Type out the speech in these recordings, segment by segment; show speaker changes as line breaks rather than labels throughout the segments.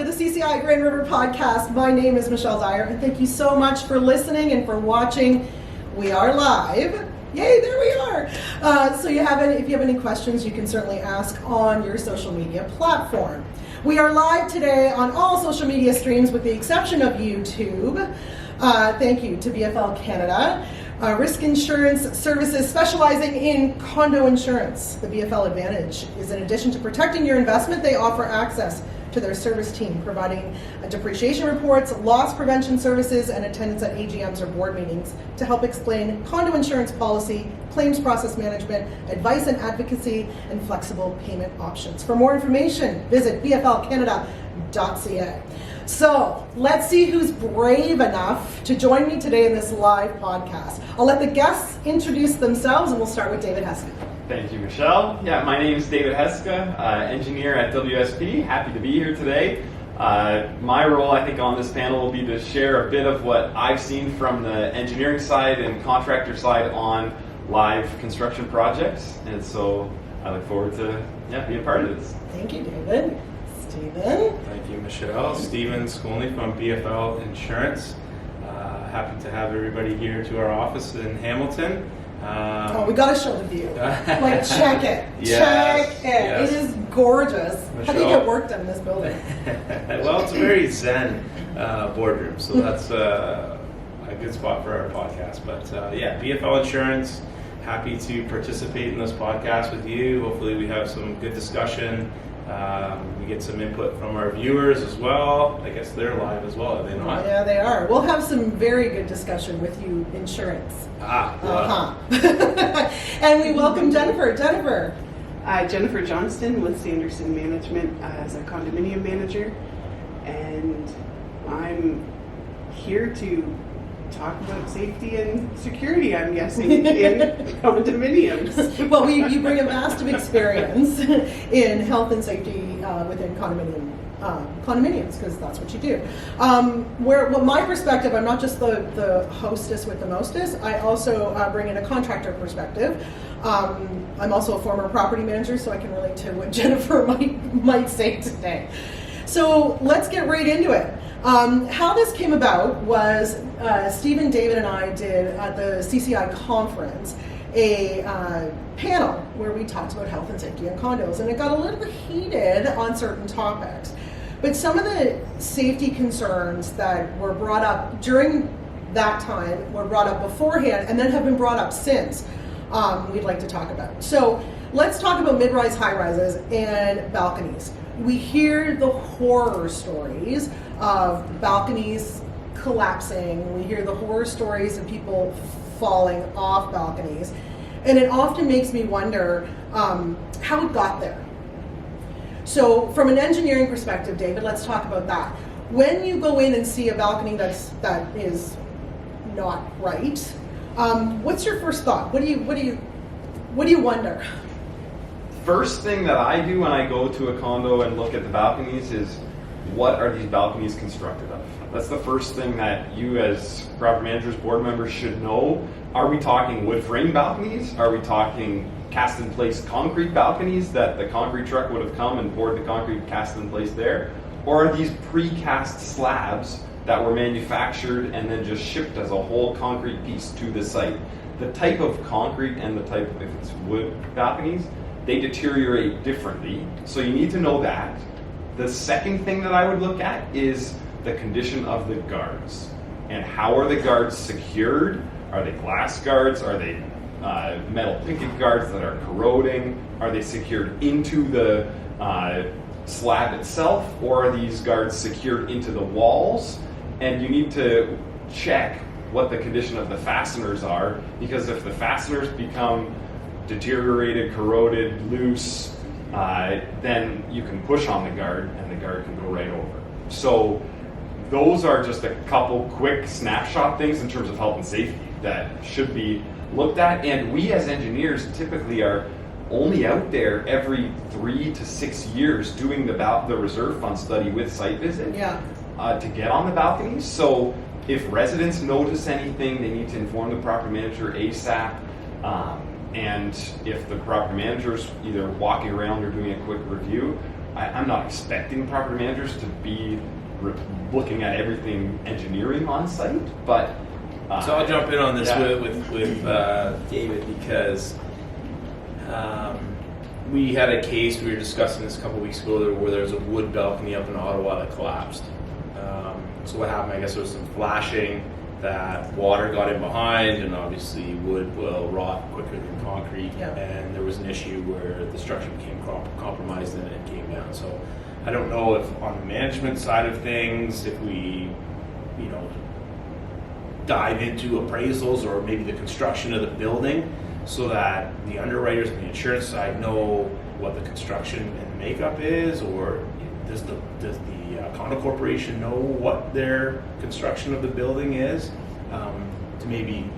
to the CCI Grand River podcast. My name is Michelle Dyer, and thank you so much for listening and for watching. We are live. Yay, there we are. So if you have any questions, you can certainly ask on your social media platform. We are live today on all social media streams with the exception of YouTube. Thank you to BFL Canada. Risk insurance services specializing in condo insurance. The BFL Advantage is, in addition to protecting your investment, they offer access to their service team, providing depreciation reports, loss prevention services, and attendance at AGMs or board meetings to help explain condo insurance policy, claims process management, advice and advocacy, and flexible payment options. For more information, visit bflcanada.ca. So let's see who's brave enough to join me today in this live podcast. I'll let the guests introduce themselves, and we'll start with David Heska.
Thank you, Michelle. Yeah, my name is David Heska, engineer at WSP. Happy to be here today. My role, I think, on this panel will be to share a bit of what I've seen from the engineering side and contractor side on live construction projects. And so I look forward to being part of this.
Thank you, David. Stephen.
Thank you, Michelle. Stephen Skolny from BFL Insurance. Happy to have everybody here to our office in Hamilton.
We got to show the view. Like, check it.
Yes,
check it.
yes.
It is gorgeous.
Michelle.
How do you get work done in this building?
Well, it's a very zen boardroom, so that's a good spot for our podcast. But BFL Insurance, happy to participate in this podcast with you. Hopefully we have some good discussion. We get some input from our viewers as well. I guess they're live as well, are they not?
Yeah, they are. We'll have some very good discussion with you, insurance. And we welcome Jennifer.
Jennifer Johnston with Sanderson Management as a condominium manager, and I'm here to talk about safety and security, I'm guessing, in condominiums.
Well, you bring a vast of experience in health and safety within condominiums, because that's what you do. My perspective, I'm not just the hostess with the mostest. I also bring in a contractor perspective. I'm also a former property manager, so I can relate to what Jennifer might say today. So let's get right into it. How this came about was Stephen, David, and I did at the CCI conference a panel where we talked about health and safety in condos, and it got a little bit heated on certain topics. But some of the safety concerns that were brought up during that time were brought up beforehand and then have been brought up since we'd like to talk about. So let's talk about mid-rise, high-rises, and balconies. We hear the horror stories of balconies collapsing. We hear the horror stories of people falling off balconies. And it often makes me wonder how it got there. So from an engineering perspective, David, let's talk about that. When you go in and see a balcony that is not right, what's your first thought? What do you wonder?
First thing that I do when I go to a condo and look at the balconies is, what are these balconies constructed of? That's the first thing that you as property managers, board members should know. Are we talking wood frame balconies? Are we talking cast in place concrete balconies that the concrete truck would have come and poured the concrete cast in place there? Or are these precast slabs that were manufactured and then just shipped as a whole concrete piece to the site? The type of concrete and the type of, if it's wood balconies, they deteriorate differently, so you need to know that. The second thing that I would look at is the condition of the guards. And how are the guards secured? Are they glass guards? Are they metal picket guards that are corroding? Are they secured into the slab itself? Or are these guards secured into the walls? And you need to check what the condition of the fasteners are, because if the fasteners become deteriorated, corroded, loose, then you can push on the guard and the guard can go right over. So those are just a couple quick snapshot things in terms of health and safety that should be looked at. And we as engineers typically are only out there every 3 to 6 years doing the reserve fund study with site visit to get on the balconies. So if residents notice anything, they need to inform the property manager ASAP. And if the property manager's either walking around or doing a quick review, I'm not expecting property managers to be looking at everything engineering on site, but
So I'll jump in on this
Yeah.
with David, because we had a case, we were discussing this a couple weeks ago, where there was a wood balcony up in Ottawa that collapsed. So what happened, I guess there was some flashing, that water got in behind, and obviously wood will rot quicker than concrete,
Yeah.
and there was an issue where the structure became compromised and it came down. So I don't know if on the management side of things, if we, dive into appraisals or maybe the construction of the building, so that the underwriters and the insurance side know what the construction and makeup is, or does the condo corporation know what their construction of the building is, to maybe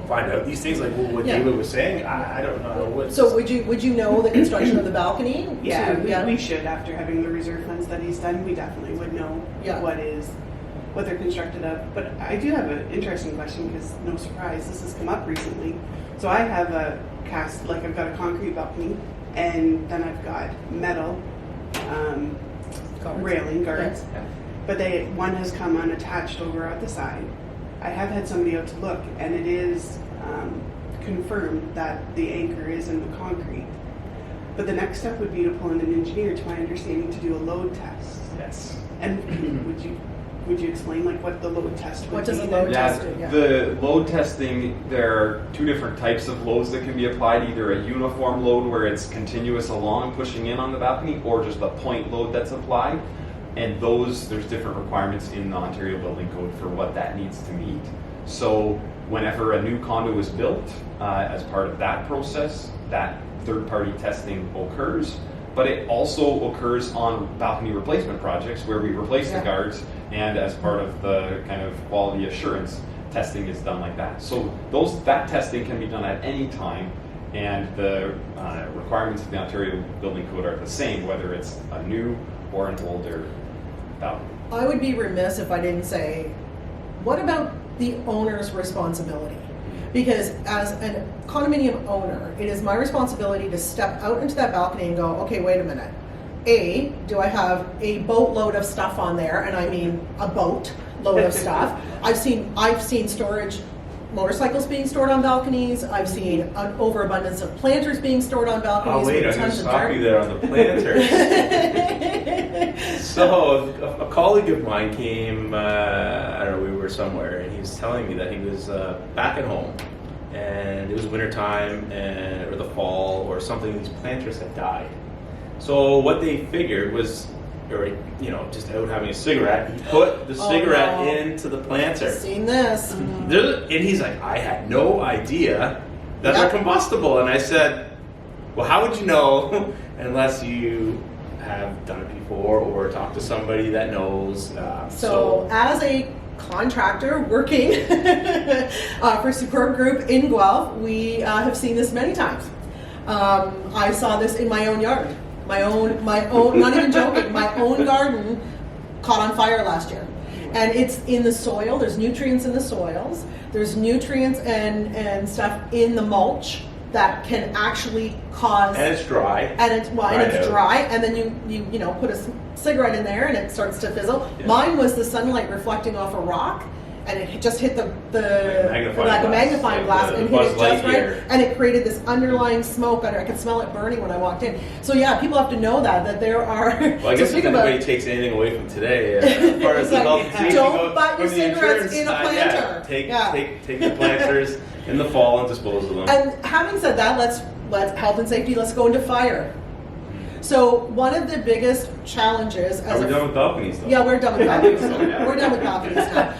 find out these things, like what
Yeah.
David was saying. I don't know.
So would you know the construction of the balcony?
Yeah,
To-
we should, after having the reserve fund studies done, we definitely would know
Yeah.
what they're constructed of. But I do have an interesting question, because no surprise, this has come up recently. So I have a I've got a concrete balcony, and then I've got metal
Guards.
railing guards.
Yes.
But one has come unattached over at the side. I have had somebody out to look, and it is confirmed that the anchor is in the concrete. But the next step would be to pull in an engineer, to my understanding, to do a load test.
yes.
And would you explain what the load test would
What does
be?
a load
Yeah,
test do? Yeah.
the load testing, there are two different types of loads that can be applied, either a uniform load where it's continuous along pushing in on the balcony, or just a point load that's applied. And there's different requirements in the Ontario Building Code for what that needs to meet. So whenever a new condo is built, as part of that process, that third-party testing occurs. But it also occurs on balcony replacement projects where we replace
Yeah.
the guards, and as part of the kind of quality assurance, testing is done like that. So that testing can be done at any time, and the requirements of the Ontario Building Code are the same, whether it's a new or an older balcony.
I would be remiss if I didn't say, what about the owner's responsibility? Because as a condominium owner, it is my responsibility to step out into that balcony and go, okay, wait a minute. A, do I have a boatload of stuff on there? And I mean a boat load of stuff. I've seen storage, motorcycles being stored on balconies. I've seen an overabundance of planters being stored on balconies.
Oh wait,
with
I'm going to
tons of
stop
dirt.
you there on the planters. So a colleague of mine came, I don't know, we were somewhere, and he was telling me that he was back at home, and it was wintertime, or the fall, or something, these planters had died. So what they figured was, just out having a cigarette, he put the cigarette
no.
into the planter.
Seen this.
And he's like, I had no idea that
Yep.
they're combustible. And I said, well, how would you know unless you have done it before or talked to somebody that knows?
So as a contractor working for Superb Group in Guelph, we have seen this many times. I saw this in my own yard. My own, not even joking, my own garden caught on fire last year. And it's in the soil, there's nutrients in the soils, there's nutrients and stuff in the mulch that can actually cause...
And it's dry.
And it's
Dried out.
dry, and then you put a cigarette in there and it starts to fizzle.
Yeah.
Mine was the sunlight reflecting off a rock, and it just hit the
Magnifying glass.
and
The
hit it
Buzz
just right,
Lightyear.
and it created this underlying smoke. I could smell it burning when I walked in. So yeah, people have to know that there are.
Well, I guess
so
if
think about
anybody takes anything away from today, as far as the health and safety
Don't
goes,
buy your
from the
cigarettes
insurance
in a
side,
planter.
Take
Yeah.
the planters in the fall and dispose of them.
And having said that, let's health and safety. Let's go into fire. So one of the biggest challenges
Are we done with balconies though?
Yeah, we're done with balconies.
Yeah.
We're done with balconies now.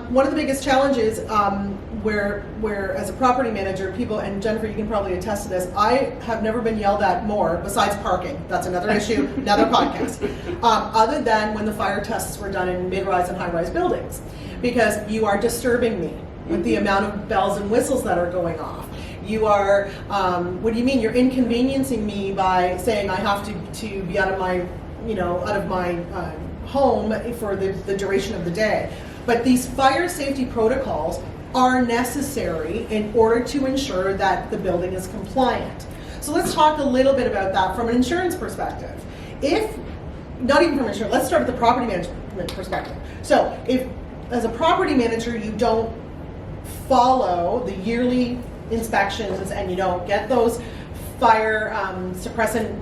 One of the biggest challenges where as a property manager, people, and Jennifer, you can probably attest to this, I have never been yelled at more, besides parking. That's another issue, another podcast. Other than when the fire tests were done in mid-rise and high-rise buildings. Because you are disturbing me with the amount of bells and whistles that are going off. You are, what do you mean? You're inconveniencing me by saying I have to be out of my home for the duration of the day. But these fire safety protocols are necessary in order to ensure that the building is compliant. So let's talk a little bit about that from an insurance perspective. If not even from insurance, let's start with the property management perspective. So if, as a property manager, you don't follow the yearly inspections and you don't get those fire suppressant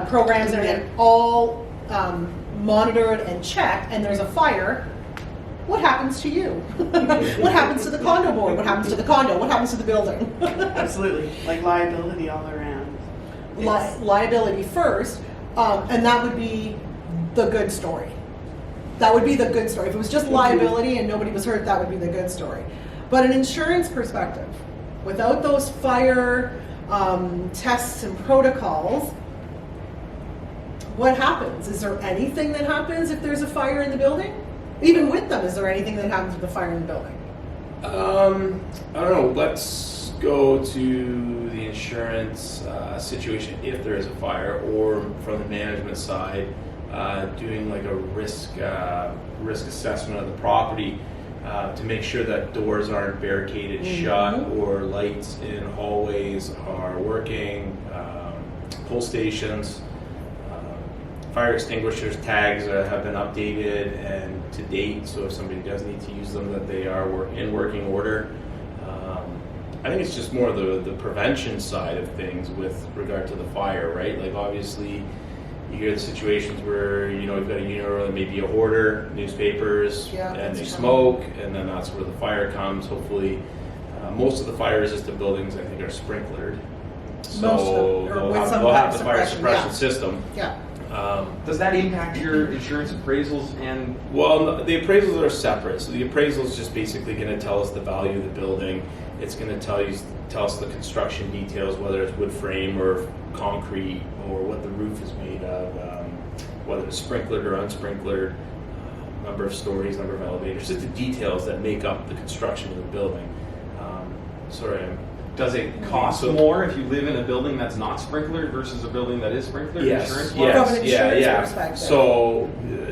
programs and get all monitored and checked, and there's a fire, what happens to you? What happens to the condo board? What happens to the condo? What happens to the building?
Absolutely, like liability all around.
Liability first, and that would be the good story. That would be the good story. If it was just liability and nobody was hurt, that would be the good story. But an insurance perspective, without those fire tests and protocols, what happens? Is there anything that happens if there's a fire in the building? Even with them, is there anything that happens with the fire in the building?
I don't know. Let's go to the insurance situation if there is a fire, or from the management side, doing like a risk assessment of the property to make sure that doors aren't barricaded shut, or lights in hallways are working, pull stations. Fire extinguishers tags have been updated and to date, so if somebody does need to use them, that they are in working order. I think it's just more the prevention side of things with regard to the fire, right? Like obviously you hear the situations where, you know, you've got a unit where there may be a hoarder, newspapers, and they smoke, and then that's where the fire comes. Hopefully, most of the fire-resistant buildings, I think, are sprinklered. So they'll have the fire suppression system.
Yeah.
Does that impact your insurance appraisals? And
well, the appraisals are separate. So the appraisal is just basically going to tell us the value of the building. It's going to tell us the construction details, whether it's wood frame or concrete, or what the roof is made of, whether it's sprinklered or unsprinkled, number of stories, number of elevators, just the details that make up the construction of the building.
does it cost more if you live in a building that's not sprinklered versus a building that is sprinklered?
Yes,
Insurance
From an insurance perspective.
So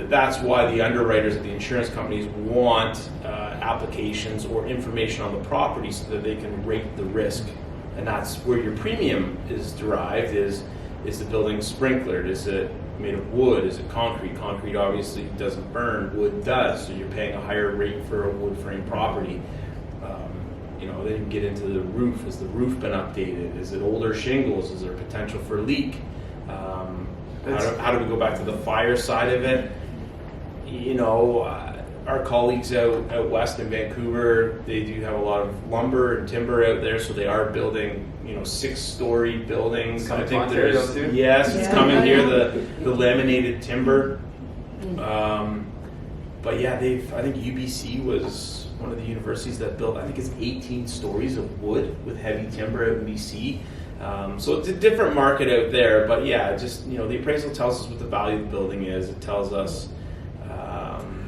that's why the underwriters at the insurance companies want applications or information on the property so that they can rate the risk. And that's where your premium is derived, is the building sprinklered? Is it made of wood? Is it concrete? Concrete obviously doesn't burn, wood does, so you're paying a higher rate for a wood frame property. Then you get into the roof. Has the roof been updated? Is it older shingles? Is there potential for leak? How do we go back to the fire side of it? Our colleagues out west in Vancouver, they do have a lot of lumber and timber out there, so they are building, 6-story buildings.
I think there's
it's coming here, the laminated timber. But yeah, I think UBC was one of the universities that built, I think it's 18 stories of wood with heavy timber out in BC. So it's a different market out there, but yeah, just, the appraisal tells us what the value of the building is. It tells us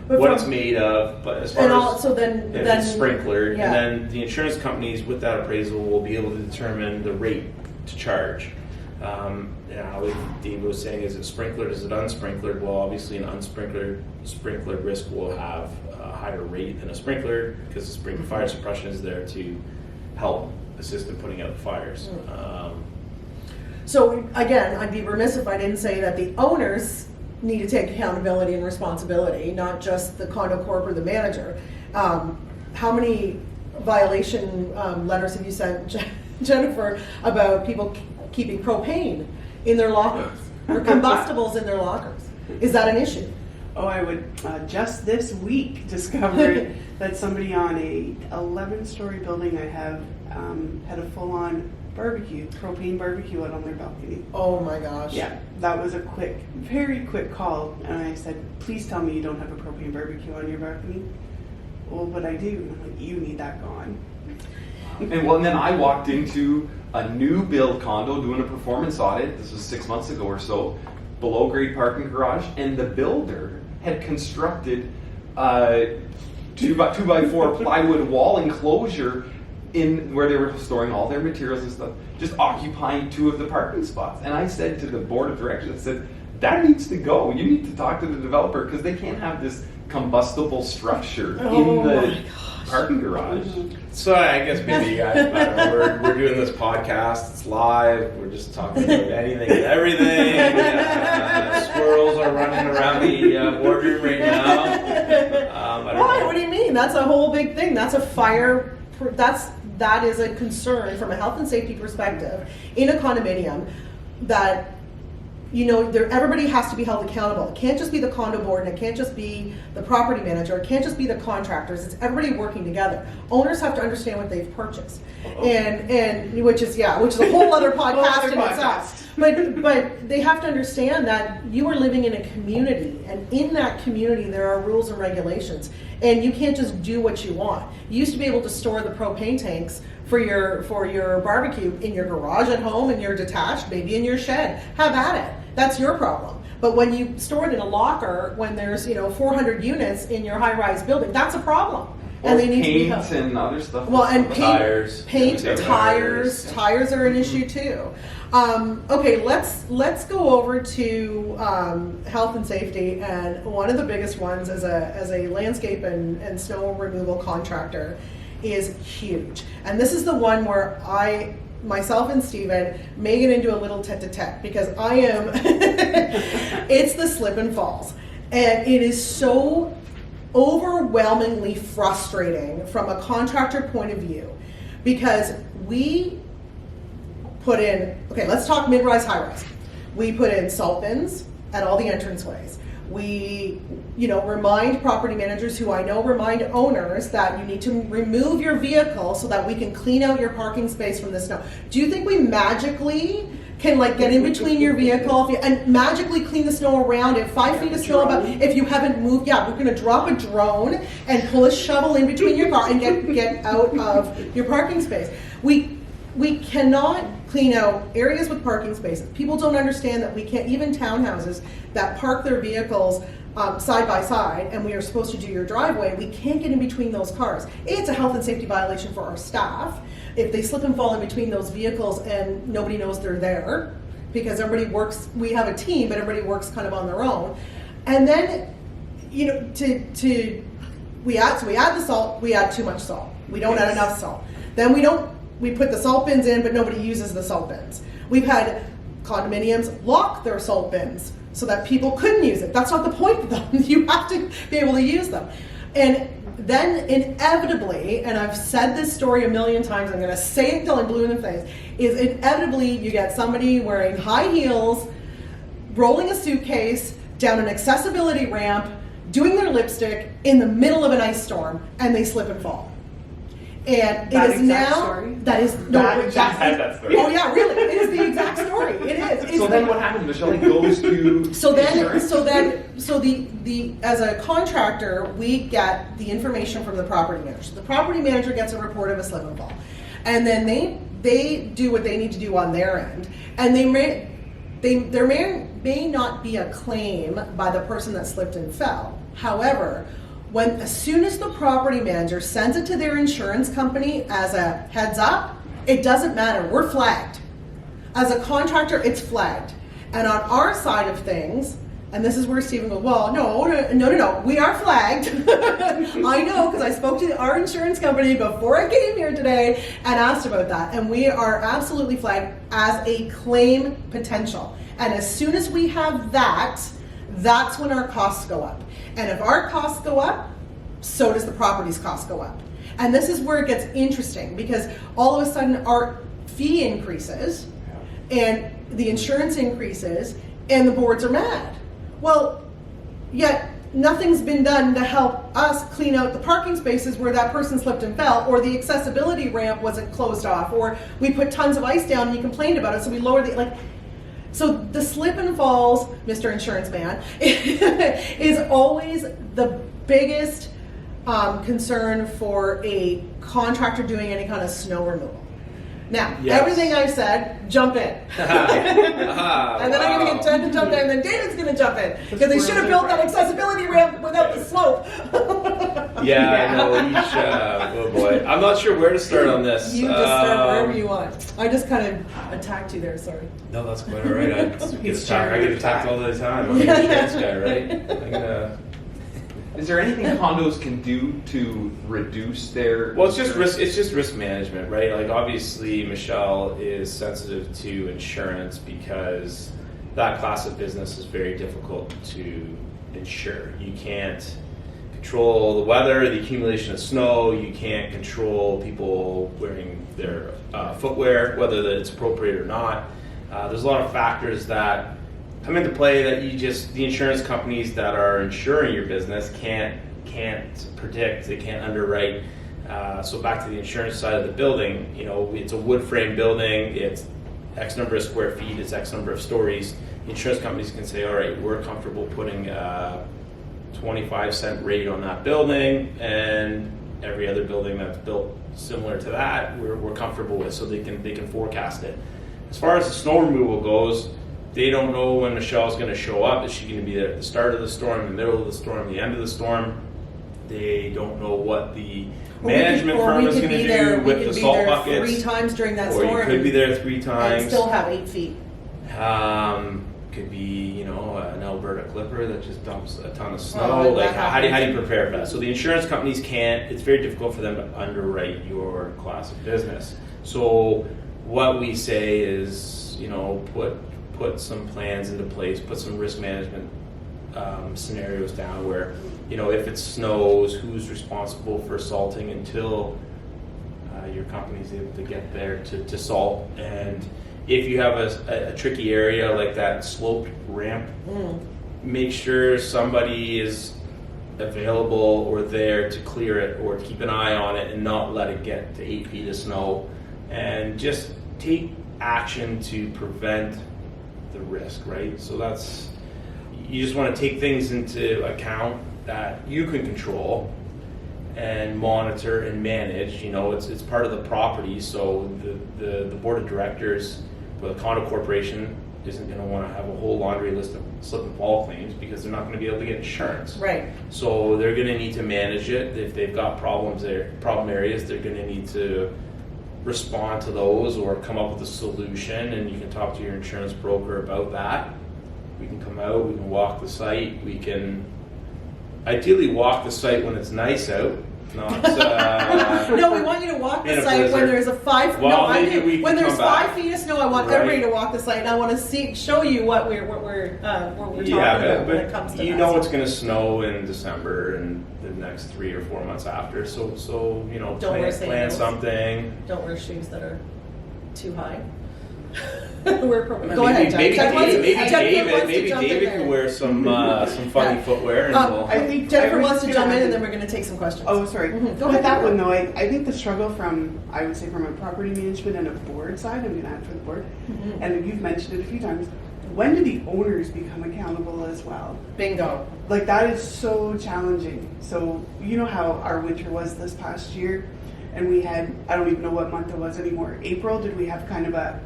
what it's made of, but as far as if it's sprinklered, and then the insurance companies with that appraisal will be able to determine the rate to charge. Like Dave was saying, is it sprinklered, is it unsprinkled? Well, obviously an unsprinkled risk will have a higher rate than a sprinkler, because the sprinkler fire suppression is there to help assist in putting out the fires.
So again, I'd be remiss if I didn't say that the owners need to take accountability and responsibility, not just the condo corp or the manager. How many violation letters have you sent, Jennifer, about people keeping propane in their lockers or combustibles in their lockers? Is that an issue?
Oh, I would just this week discovered that somebody on a 11-story building I have had a full-on propane barbecue out on their balcony.
Oh my gosh.
Yeah, that was a very quick call, and I said, please tell me you don't have a propane barbecue on your balcony. Well, but I do. And I'm like, you need that gone.
And then I walked into a new build condo doing a performance audit. This was 6 months ago or so, below grade parking garage, and the builder had constructed a 2x4 plywood wall enclosure in where they were storing all their materials and stuff, just occupying 2 of the parking spots. And I said to the board of directors, I said, that needs to go. You need to talk to the developer, because they can't have this combustible structure in the parking garage.
So I guess maybe you guys, I don't know, we're doing this podcast, it's live, we're just talking about anything and everything. Squirrels are running around the boardroom right now. I don't
Why?
know.
What do you mean? That's a whole big thing. That's a fire. That is a concern from a health and safety perspective in a condominium. That everybody has to be held accountable. It can't just be the condo board, and it can't just be the property manager. It can't just be the contractors. It's everybody working together. Owners have to understand what they've purchased, and which is a whole other podcast in itself. But they have to understand that you are living in a community, and in that community there are rules and regulations, and you can't just do what you want. You used to be able to store the propane tanks for your barbecue in your garage at home, in your detached, maybe in your shed. Have at it. That's your problem. But when you store it in a locker, when there's 400 units in your high-rise building, that's a problem.
And
they need to be
paint and other stuff.
well, and
Tires.
tires are an issue too. Okay, let's go over to health and safety, and one of the biggest ones as a landscape and snow removal contractor is huge. And this is the one where myself and Stephen may get into a little tete-a-tete, because I am, it's the slip and falls. And it is so overwhelmingly frustrating from a contractor point of view, because we put in, okay, let's talk mid-rise, high-rise. We put in salt bins at all the entranceways. We, remind property managers, who I know remind owners, that you need to remove your vehicle so that we can clean out your parking space from the snow. Do you think we magically can get in between your vehicle and magically clean the snow around it? 5 feet of snow above, if you haven't moved, we're gonna drop a drone and pull a shovel in between your car and get out of your parking space. We cannot clean out areas with parking spaces. People don't understand that we can't, even townhouses that park their vehicles side by side, and we are supposed to do your driveway, we can't get in between those cars. It's a health and safety violation for our staff if they slip and fall in between those vehicles and nobody knows they're there, because everybody works, we have a team, but everybody works kind of on their own. And then, we add the salt, we add too much salt. We don't add enough salt. Then we put the salt bins in, but nobody uses the salt bins. We've had condominiums lock their salt bins so that people couldn't use it. That's not the point of them. You have to be able to use them. And then inevitably, and I've said this story a million times, I'm gonna say it until I'm blue in the face, is inevitably you get somebody wearing high heels, rolling a suitcase down an accessibility ramp, doing their lipstick in the middle of an ice storm, and they slip and fall. And
That
it is
exact
now
story?
that is
had that story.
Oh yeah, really, it is the exact story. It is. It's
So then what happens? Michelle goes to
So
insurance?
the as a contractor, we get the information from the property manager. So the property manager gets a report of a slip and fall, and then they do what they need to do on their end, and there may not be a claim by the person that slipped and fell. However, as soon as the property manager sends it to their insurance company as a heads up, it doesn't matter. We're flagged. As a contractor, it's flagged. And on our side of things, and this is where Stephen goes, well, no, we are flagged. I know, because I spoke to our insurance company before I came here today and asked about that. And we are absolutely flagged as a claim potential. And as soon as we have that, that's when our costs go up. And if our costs go up, so does the property's costs go up. And this is where it gets interesting, because all of a sudden our fee increases and the insurance increases and the boards are mad. Well, yet nothing's been done to help us clean out the parking spaces where that person slipped and fell, or the accessibility ramp wasn't closed off, or we put tons of ice down and you complained about it, so we lowered the, so the slip and falls, Mr. Insurance Man, is always the biggest concern for a contractor doing any kind of snow removal. Now,
Yes.
everything I've said, jump in. And then I'm going to get Jen to jump in, and then David's going to jump in, because they should have built that accessibility ramp without the slope.
Yeah, I know. Oh boy, I'm not sure where to start on this.
You just start wherever you want. I just kind of attacked you there, sorry.
No, that's quite all right. I get attacked all the time. I'm an insurance guy, right? I'm gonna.
Is there anything condos can do to reduce their?
Well, it's just risk. It's just risk management, right? Like obviously, Michelle is sensitive to insurance because that class of business is very difficult to insure. You can't control the weather, the accumulation of snow. You can't control people wearing their footwear, whether it's appropriate or not. There's a lot of factors that come into play that the insurance companies that are insuring your business can't predict. They can't underwrite. So back to the insurance side of the building, it's a wood frame building. It's X number of square feet. It's X number of stories. The insurance companies can say, all right, we're comfortable putting a 25-cent rate on that building, and every other building that's built similar to that, we're comfortable with. So they can forecast it. As far as the snow removal goes, they don't know when Michelle's going to show up. Is she going to be there at the start of the storm, the middle of the storm, the end of the storm? They don't know what the management firm is going to do with the salt buckets.
3 times during that
or
storm.
you could be there 3 times.
And still have 8 feet.
Could be, an Alberta Clipper that just dumps a ton of snow.
Oh,
like, how do you prepare for that? So the insurance companies can't. It's very difficult for them to underwrite your class of business. So what we say is, put some plans into place, put some risk management scenarios down where, if it snows, who's responsible for salting until your company's able to get there to salt. And if you have a tricky area like that sloped ramp, make sure somebody is available or there to clear it or keep an eye on it and not let it get to 8 feet of snow, and just take action to prevent the risk, right? So you just want to take things into account that you can control and monitor and manage. It's part of the property, so the board of directors for the condo corporation isn't going to want to have a whole laundry list of slip and fall claims because they're not going to be able to get insurance.
Right.
So they're going to need to manage it. If they've got problem areas, they're going to need to respond to those or come up with a solution, and you can talk to your insurance broker about that. We can come out, we can walk the site, we can ideally walk the site when it's nice out. Not,
no, we want you to walk the site when there's a 5.
Well,
no, I do. When there's 5 feet of snow, I want
Right.
everybody to walk the site, and I want to show you what we're talking about when it comes to that.
It's going to snow in December and the next 3 or 4 months after. So plan something.
Don't wear shoes that are too high. Go ahead, Jen.
Maybe
Jen wants to jump in
David
there.
could wear some funny footwear. And
I think
Jennifer
I was
wants to
gonna
jump in,
add-
and then we're going to take some questions.
Oh, sorry.
Go
With
ahead.
that one though, I think the struggle from a property management and a board side, I'm going to add for the board, and you've mentioned it a few times, when do the owners become accountable as well?
Bingo.
Like that is so challenging. So you know how our winter was this past year, and we had, I don't even know what month it was anymore. April, did we have kind of a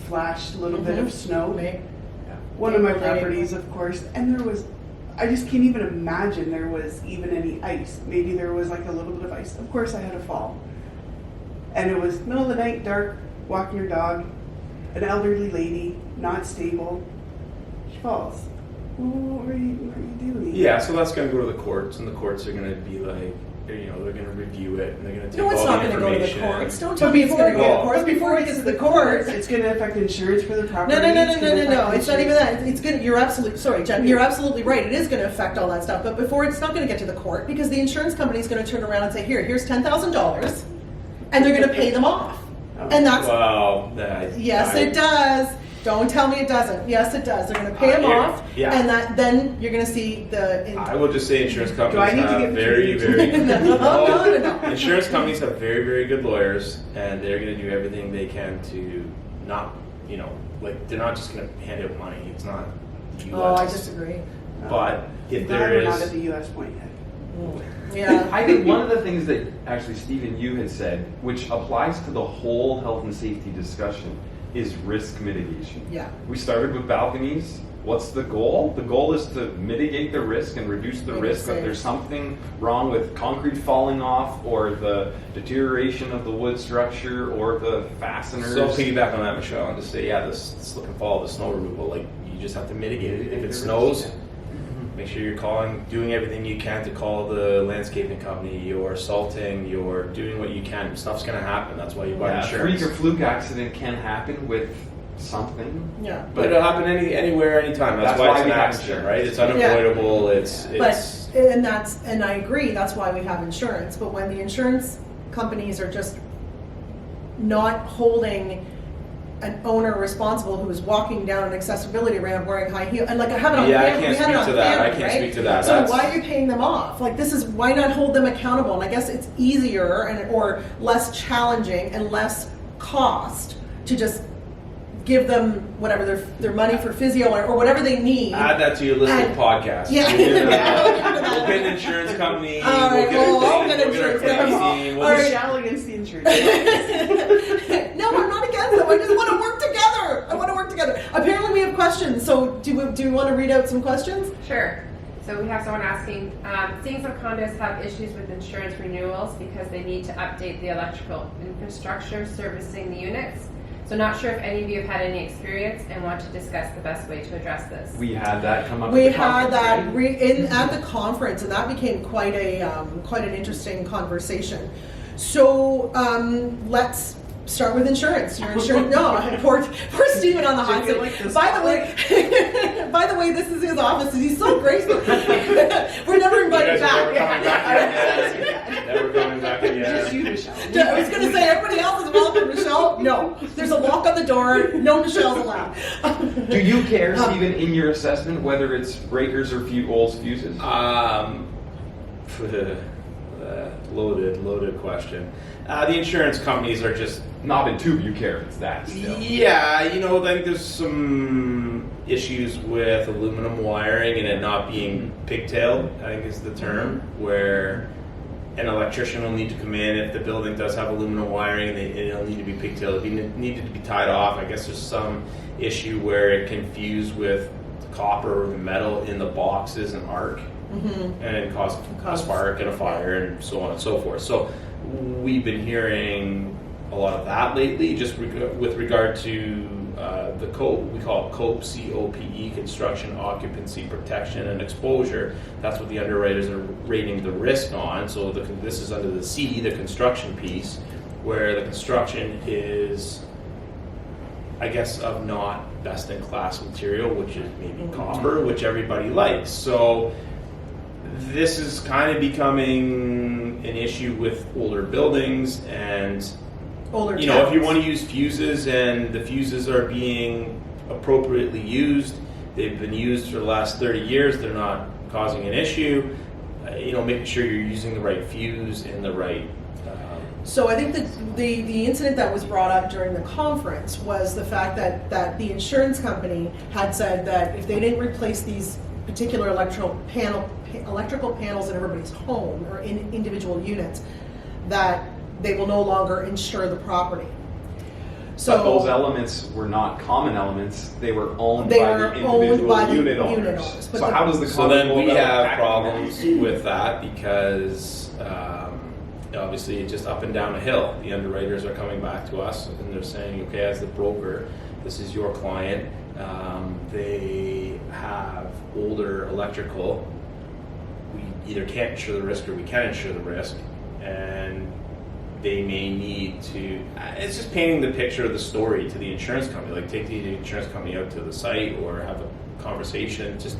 flashed little bit of snow?
May.
One of my properties, of course, and I just can't even imagine there was even any ice. Maybe there was like a little bit of ice. Of course I had a fall. And it was middle of the night, dark, walking your dog, an elderly lady, not stable. She falls. Well, what are you doing?
Yeah, so that's going to go to the courts, and the courts are going to be like, they're going to review it, and they're going to take
No, it's
all
not
the
going to go to the
information.
courts. Don't tell me it's going to go to the courts. Before it gets to the courts,
It's going to affect insurance for the property.
No. It's not even that. It's good. You're absolutely sorry, Jen. You're absolutely right. It is going to affect all that stuff. But before, it's not going to get to the court because the insurance company is going to turn around and say, here's $10,000, and they're going to pay them off. And that's yes, it does. Don't tell me it doesn't. Yes, it does. They're going to pay them off, and then you're going to see the.
I will just say insurance companies
I need to
have
get
very, very
No.
insurance companies have very, very good lawyers, and they're going to do everything they can to not, they're not just going to hand out money. It's not the U.S.
Oh, I disagree.
But if
Glad
there
we're
is,
not at the U.S. point yet.
Yeah.
I think one of the things that actually Stephen, you had said, which applies to the whole health and safety discussion, is risk mitigation.
Yeah.
We started with balconies. What's the goal? The goal is to mitigate the risk and reduce the
Make it
risk that
safe.
there's something wrong with concrete falling off or the deterioration of the wood structure or the fasteners.
so piggyback on that, Michelle, and just say, the slip and fall, the snow removal, like you just have to mitigate it. If it snows, make sure you're doing everything you can to call the landscaping company. You're salting. You're doing what you can. Stuff's gonna happen. That's why you buy insurance.
A freak or fluke accident can happen with something.
Yeah.
But it'll happen anywhere, anytime. That's why it's an accident, right? It's unavoidable.
And I agree. That's why we have insurance. But when the insurance companies are just not holding an owner responsible who is walking down an accessibility ramp wearing high heels, and like I have it on
I
camera.
can't speak to that. I can't speak to that.
So why are you paying them off? Like why not hold them accountable? And I guess it's easier or less challenging and less cost to just give them whatever their money for physio or whatever they need.
Add that to your list of podcasts.
Yeah.
We'll get an insurance company.
All right,
we'll get a claims team.
We'll be shall against the insurance.
No, I'm not against them. I just want to work together. I want to work together. Apparently we have questions. So do we want to read out some questions?
Sure. So we have someone asking, seeing some condos have issues with insurance renewals because they need to update the electrical infrastructure servicing the units. So not sure if any of you have had any experience and want to discuss the best way to address this.
We had that come up.
We
at the
had that
conference,
at the conference, and that became quite an interesting conversation. So let's start with insurance. Your insurance? No, poor Stephen on the hot seat.
Like
By the way, this is his office, and he's so graceful. We're never invited back.
Never coming back again.
Just you, Michelle.
I was going to say everybody else is welcome. Michelle, no. There's a lock on the door. No Michelle's allowed.
Do you care, Stephen, in your assessment whether it's breakers or old fuses?
Loaded question. The insurance companies are just
knob and tube. You care. It's that. Still.
Yeah, like there's some issues with aluminum wiring and it not being pigtailed, I think is the term, where an electrician will need to come in if the building does have aluminum wiring and it'll need to be pigtailed. It needed to be tied off. I guess there's some issue where it can fuse with the copper or the metal in the boxes and arc, and cause a spark and a fire and so on and so forth. So we've been hearing a lot of that lately, just with regard to the COPE. We call it COPE, C-O-P-E, construction, occupancy, protection, and exposure. That's what the underwriters are rating the risk on. So this is under the C, the construction piece, where the construction is, I guess, of not best in class material, which is maybe copper, which everybody likes. So this is kind of becoming an issue with older buildings and
Older
if you want to use fuses and the fuses are being appropriately used, they've been used for the last 30 years, they're not causing an issue, making sure you're using the right fuse and the right...
So I think that the incident that was brought up during the conference was the fact that the insurance company had said that if they didn't replace these particular electrical panels in everybody's home or in individual units, that they will no longer insure the property. So
but those elements were not common elements; they were owned by the individual unit owners. So how does the
so then we have problems with that because obviously it's just up and down a hill. The underwriters are coming back to us and they're saying, okay, as the broker, this is your client. They have older electrical. We either can't insure the risk or we can insure the risk, and they may need to, it's just painting the picture of the story to the insurance company, like take the insurance company out to the site or have a conversation just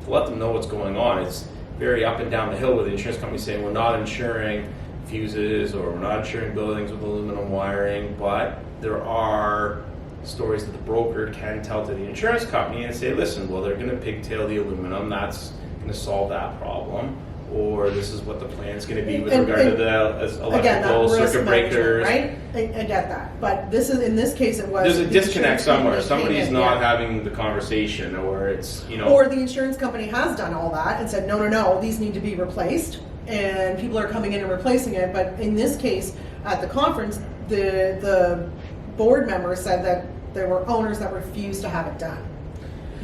to let them know what's going on. It's very up and down the hill with the insurance company saying we're not insuring fuses or we're not insuring buildings with aluminum wiring, but there are stories that the broker can tell to the insurance company and say, listen, well, they're going to pigtail the aluminum, that's going to solve that problem. Or this is what the plan's going to be with regard to the electrical circuit breakers.
Right? I get that, but in this case, it was.
There's a disconnect somewhere. Somebody's not having the conversation, or it's
Or the insurance company has done all that and said, no, these need to be replaced, and people are coming in and replacing it. But in this case, at the conference, the board members said that there were owners that refused to have it done.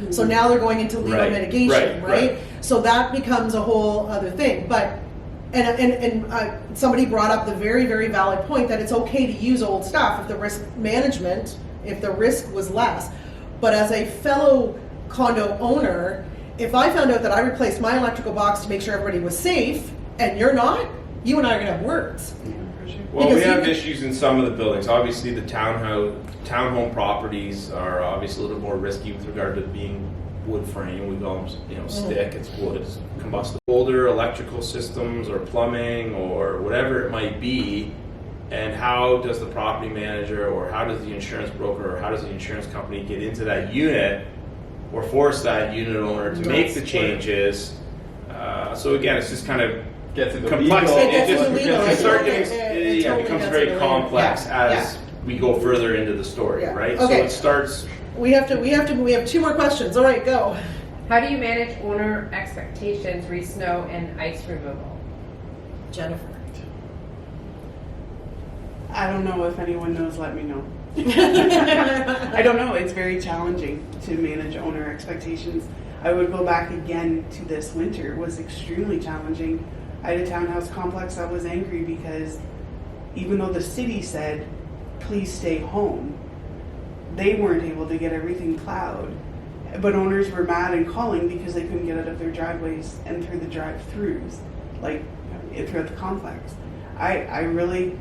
So now they're going into legal mitigation, right? So that becomes a whole other thing. But somebody brought up the very, very valid point that it's okay to use old stuff if the risk management, if the risk was less. But as a fellow condo owner, if I found out that I replaced my electrical box to make sure everybody was safe, and you're not, you and I are gonna have words.
Yeah, for sure.
Well,
Because
we have
you-
issues in some of the buildings. Obviously, the townhome properties are obviously a little more risky with regard to being wood frame. We call them, stick. It's wood. It's combustible. Older electrical systems or plumbing or whatever it might be. And how does the property manager or how does the insurance broker or how does the insurance company get into that unit or force that unit owner to make the changes? So again, it's just kind of
Get to the
complex.
legal.
It gets to the legal.
It starts
It
getting-
totally
it becomes
gets
very
to the legal.
complex
Yeah,
as we go further into the story,
Yeah.
right?
Okay.
So it starts.
We have 2 more questions. All right, go.
How do you manage owner expectations re snow and ice removal?
Jennifer.
I don't know. If anyone knows, let me know. I don't know. It's very challenging to manage owner expectations. I would go back again to this winter. It was extremely challenging. I had a townhouse complex that was angry because even though the city said, please stay home, they weren't able to get everything plowed. But owners were mad and calling because they couldn't get out of their driveways and through the drive-throughs, like throughout the complex. I really,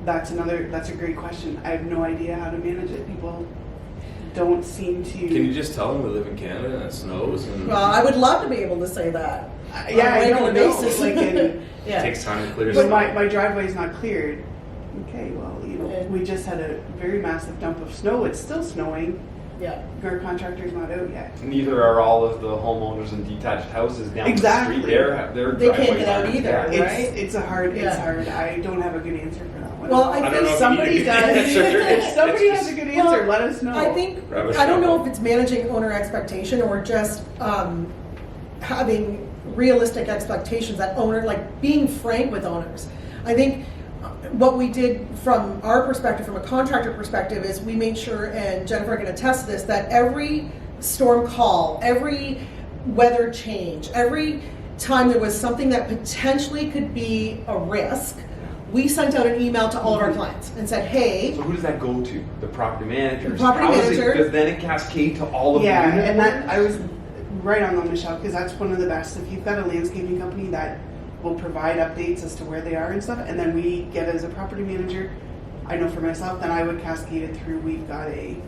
that's a great question. I have no idea how to manage it. People don't seem to.
Can you just tell them we live in Canada and it snows and
Well, I would love to be able to say that.
Yeah,
on a
I
regular
don't know.
basis.
Like in,
it
Yeah.
takes time to clear
but
snow?
my driveway's not cleared. Okay, well,
Yeah.
we just had a very massive dump of snow. It's still snowing.
Yeah.
Our contractor's not out yet.
Neither are all of the homeowners in detached houses down
Exactly.
the street. Their
They can't
driveways
get out
aren't-
either.
yeah.
Right?
It's hard.
Yeah.
It's hard. I don't have a good answer for that one.
Well, I
I don't
think
know if
somebody
you need a
does.
good answer.
If somebody
It's
has a
just-
good answer,
Well,
let us know.
I think,
Rubbish
I don't know
shovel.
if it's managing owner expectation or just having realistic expectations that owner, like being frank with owners. I think what we did from our perspective, from a contractor perspective, is we made sure, and Jennifer can attest to this, that every storm call, every weather change, every time there was something that potentially could be a risk, we sent out an email to all of our clients and said, hey,
So who does that go to? The property manager.
The property manager.
Because then it cascades to all of the
Yeah,
unit
and that
owners?
I was right on that, Michelle, because that's one of the best. If you've got a landscaping company that will provide updates as to where they are and stuff, and then we get it as a property manager, I know for myself, then I would cascade it through. We've got an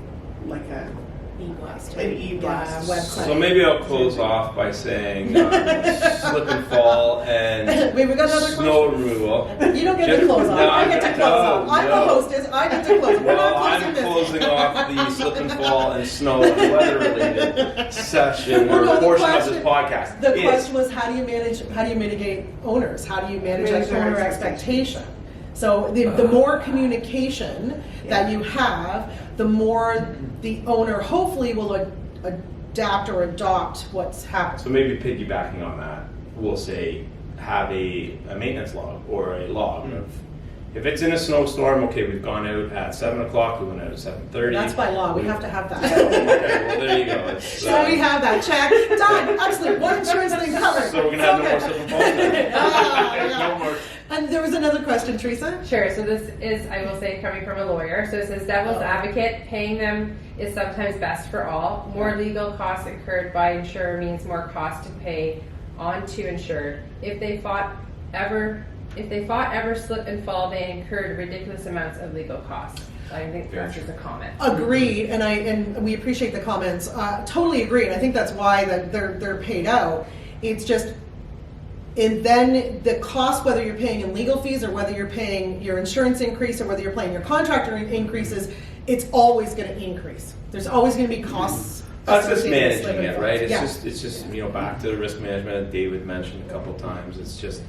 e-blast.
An e-blast.
Yeah, website.
So maybe I'll close off by saying slip and fall and
Wait, we got another
snow
question?
removal.
You don't get to
Just-
close off.
no,
I get to close off. I'm the
no.
hostess. I get to close. We're
Well,
not closing
I'm
this.
closing off the slip and fall and snow and weather-related session
Well,
or
no, the
portion of
question-
this podcast.
The
is-
question was, how do you mitigate owners? How do you manage
Manage
that
their
owner expectation? So the more communication that you have, the more the owner hopefully will adapt or adopt what's happened.
So maybe piggybacking on that, we'll say have a maintenance log or a log of if it's in a snowstorm. Okay, we've gone out at 7 o'clock. We went out at 7:30.
That's by law. We have to have that.
Okay, well there you go. It's,
So we have that check. Done. Excellent. One insurance thing covered.
So we're gonna have no more
good.
slip and falls then.
Ah,
There's
yeah.
no more.
And there was another question, Teresa.
Sure, so this is, I will say, coming from a lawyer. So it says devil's advocate, paying them is sometimes best for all. More legal costs incurred by insurer means more cost to pay on to insured. If they fought ever slip and fall, they incurred ridiculous amounts of legal costs. I think that's just a comment.
Agreed, and we appreciate the comments. Totally agree, and I think that's why they're paid out. It's just, and then the cost, whether you're paying in legal fees or whether you're paying your insurance increase or whether you're paying your contractor increases, it's always going to increase. There's always going to be costs.
That's just
associated with slip
managing
and
it, right?
falls.
It's just back to the risk management that David mentioned a couple times. It's just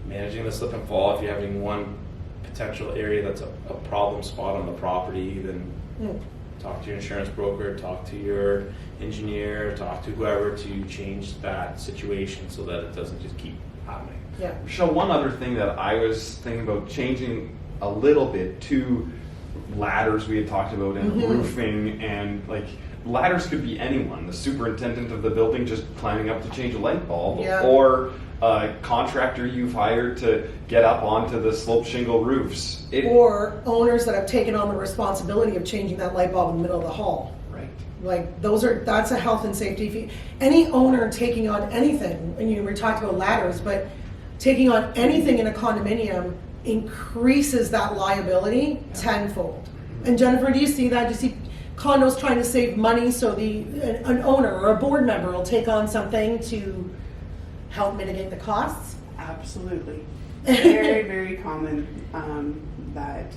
managing the slip and fall. If you're having one potential area that's a problem spot on the property, then talk to your insurance broker, talk to your engineer, talk to whoever to change that situation so that it doesn't just keep happening.
Yeah.
Michelle, one other thing that I was thinking about changing a little bit to ladders we had talked about and roofing, and like ladders could be anyone, the superintendent of the building just climbing up to change a light bulb,
Yeah.
or a contractor you've hired to get up onto the slope shingle roofs.
Or owners that have taken on the responsibility of changing that light bulb in the middle of the hall.
Right.
Like that's a health and safety fee. Any owner taking on anything, and we talked about ladders, but taking on anything in a condominium increases that liability tenfold. And Jennifer, do you see that? Do you see condos trying to save money so an owner or a board member will take on something to help mitigate the costs?
Absolutely. Very, very common that,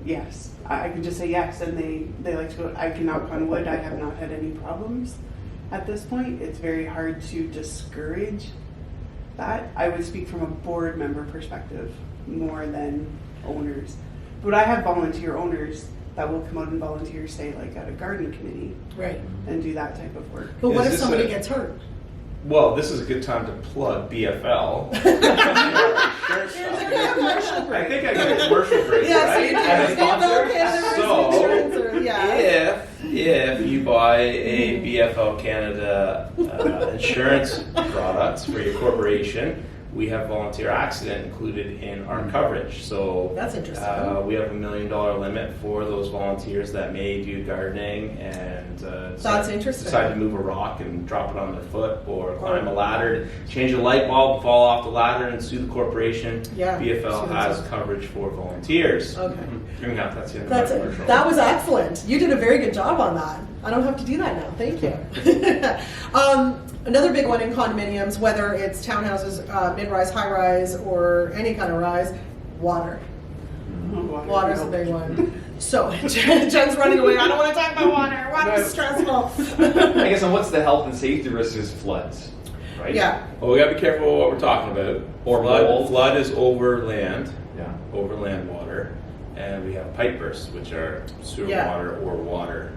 yes, I can just say yes, and they like to go, I can knock on wood, I have not had any problems at this point. It's very hard to discourage that. I would speak from a board member perspective more than owners. But I have volunteer owners that will come out and volunteer, say, like at a garden committee,
Right.
and do that type of work.
But what
Is
if
this
somebody
a-
gets hurt?
Well, this is a good time to plug BFL.
There's a commercial break.
I think I get a commercial break,
Yes,
right?
you do.
As a sponsor.
BFL Insurance, or, yeah.
If you buy a BFL Canada insurance products for your corporation, we have volunteer accident included in our coverage. So
That's interesting.
we have $1 million limit for those volunteers that may do gardening and
That's interesting.
decide to move a rock and drop it on their foot, or climb a ladder, change a light bulb, fall off the ladder and sue the corporation.
Yeah.
BFL
Sue
has
themselves.
coverage for volunteers.
Okay.
Yeah, that's the end of my commercial.
That was excellent. You did a very good job on that. I don't have to do that now. Thank you. Another big one in condominiums, whether it's townhouses, mid-rise, high-rise, or any kind of rise, water. Water's a big one. So Jen's running away. I don't want to talk about water. Water's stressful.
I guess, and what's the health and safety risk is floods, right?
Yeah.
Well, we gotta be careful what we're talking about.
Or mold.
Flood is over land,
Yeah.
over land water, and we have pipe bursts, which are sewer
Yeah.
water or water